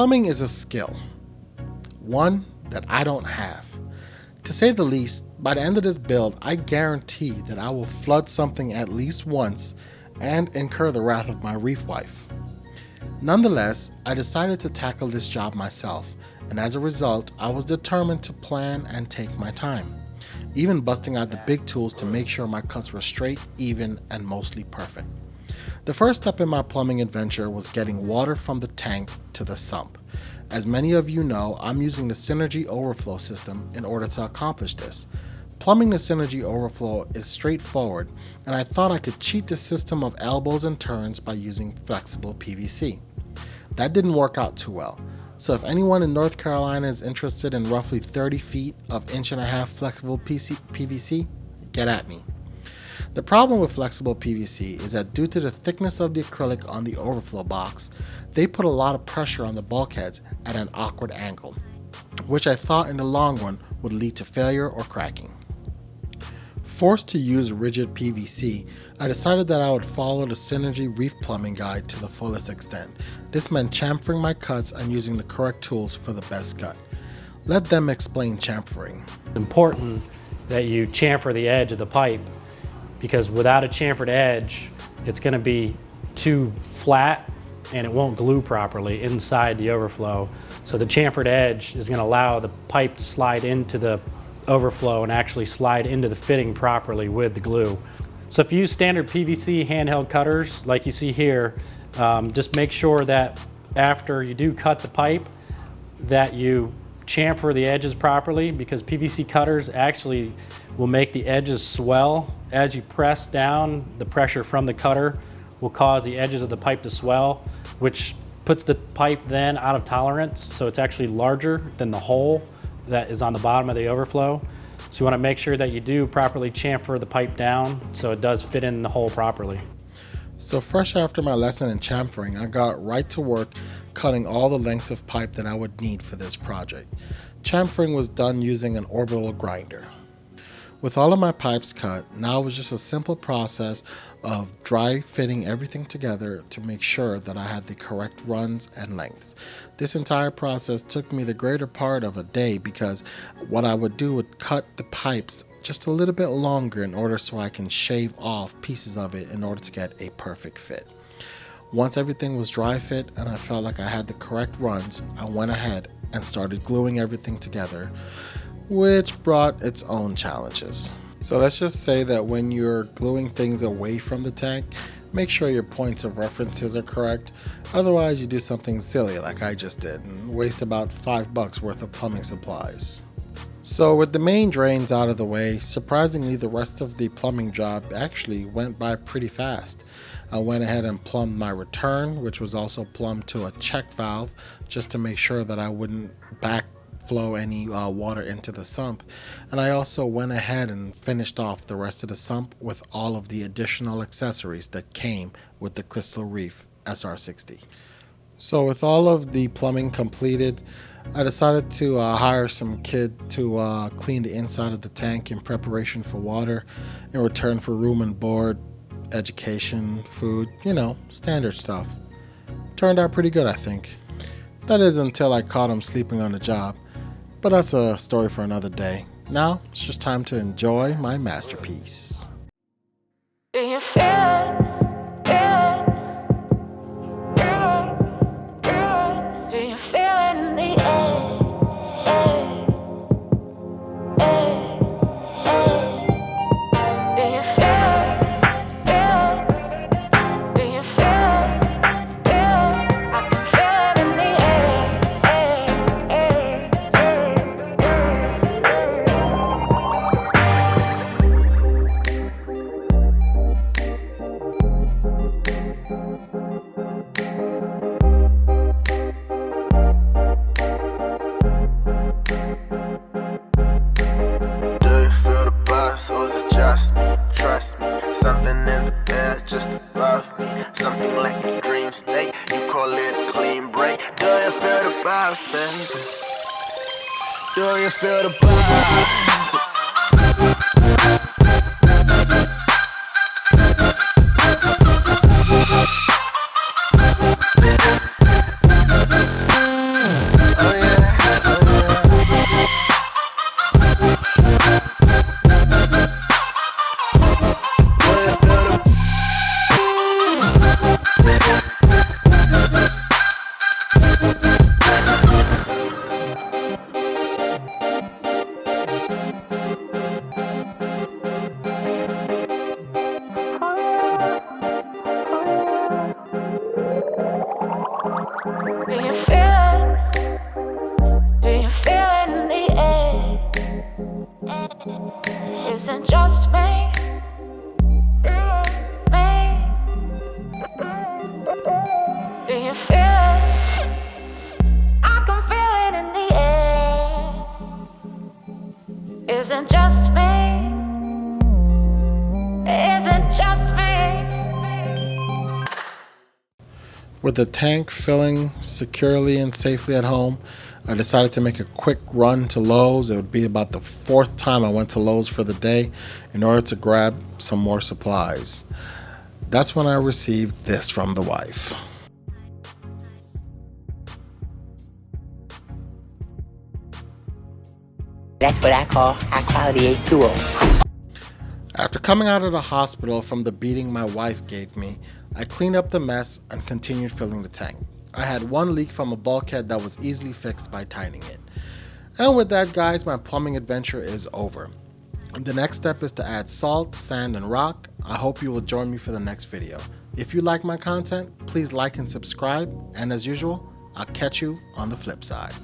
Plumbing is a skill, one that I don't have. To say the least, by the end of this build, I guarantee that I will flood something at least once and incur the wrath of my reef wife. Nonetheless, I decided to tackle this job myself, and as a result, I was determined to plan and take my time, even busting out the big tools to make sure my cuts were straight, even, and mostly perfect. The first step in my plumbing adventure was getting water from the tank to the sump. As many of you know, I'm using the Synergy Overflow system in order to accomplish this. Plumbing the Synergy Overflow is straightforward, and I thought I could cheat the system of elbows and turns by using flexible PVC. That didn't work out too well, so if anyone in North Carolina is interested in roughly 30 feet of 1.5" flexible PVC, get at me. The problem with flexible PVC is that due to the thickness of the acrylic on the overflow box, they put a lot of pressure on the bulkheads at an awkward angle, which I thought in the long run would lead to failure or cracking. Forced to use rigid PVC, I decided that I would follow the Synergy Reef plumbing guide to the fullest extent. This meant chamfering my cuts and using the correct tools for the best cut. Let them explain chamfering. It's important that you chamfer the edge of the pipe, because without a chamfered edge, it's going to be too flat and it won't glue properly inside the overflow. So the chamfered edge is going to allow the pipe to slide into the overflow and actually slide into the fitting properly with the glue. So if you use standard PVC handheld cutters like you see here, just make sure that after you do cut the pipe that you chamfer the edges properly, because PVC cutters actually will make the edges swell. As you press down, the pressure from the cutter will cause the edges of the pipe to swell, which puts the pipe then out of tolerance, so it's actually larger than the hole that is on the bottom of the overflow. So you want to make sure that you do properly chamfer the pipe down so it does fit in the hole properly. So fresh after my lesson in chamfering, I got right to work cutting all the lengths of pipe that I would need for this project. Chamfering was done using an orbital grinder. With all of my pipes cut, now it was just a simple process of dry fitting everything together to make sure that I had the correct runs and lengths. This entire process took me the greater part of a day, because what I would do would cut the pipes just a little bit longer in order so I can shave off pieces of it in order to get a perfect fit. Once everything was dry fit and I felt like I had the correct runs, I went ahead and started gluing everything together, which brought its own challenges. So let's just say that when you're gluing things away from the tank, make sure your points of references are correct. Otherwise you do something silly like I just did and waste about $5 worth of plumbing supplies. So with the main drains out of the way, surprisingly the rest of the plumbing job actually went by pretty fast. I went ahead and plumbed my return, which was also plumbed to a check valve just to make sure that I wouldn't backflow any water into the sump. And I also went ahead and finished off the rest of the sump with all of the additional accessories that came with the Crystal Reef SR60. So with all of the plumbing completed, I decided to hire some kid to clean the inside of the tank in preparation for water in return for room and board, education, food, you know, standard stuff. Turned out pretty good, I think. That is until I caught him sleeping on the job, but that's a story for another day. Now it's just time to enjoy my masterpiece. Do you feel it? Do you feel it in the air? Do you feel it? Do you feel it? I can feel it in the Something in the air just above me, something like a dream state. You call it a clean break. Do you feel the vibes, baby? Do you feel the vibes? Isn't just me. Do you feel it? I can feel it in the air. Isn't just me. Isn't just me. With the tank filling securely and safely at home, I decided to make a quick run to Lowe's. It would be about the 4th time I went to Lowe's for the day in order to grab some more supplies. That's when I received this from the wife. That's what I call high quality H2O. After coming out of the hospital from the beating my wife gave me, I cleaned up the mess and continued filling the tank. I had one leak from a bulkhead that was easily fixed by tightening it. And with that, guys, my plumbing adventure is over. The next step is to add salt, sand, and rock. I hope you will join me for the next video. If you like my content, please like and subscribe. And as usual, I'll catch you on the flip side.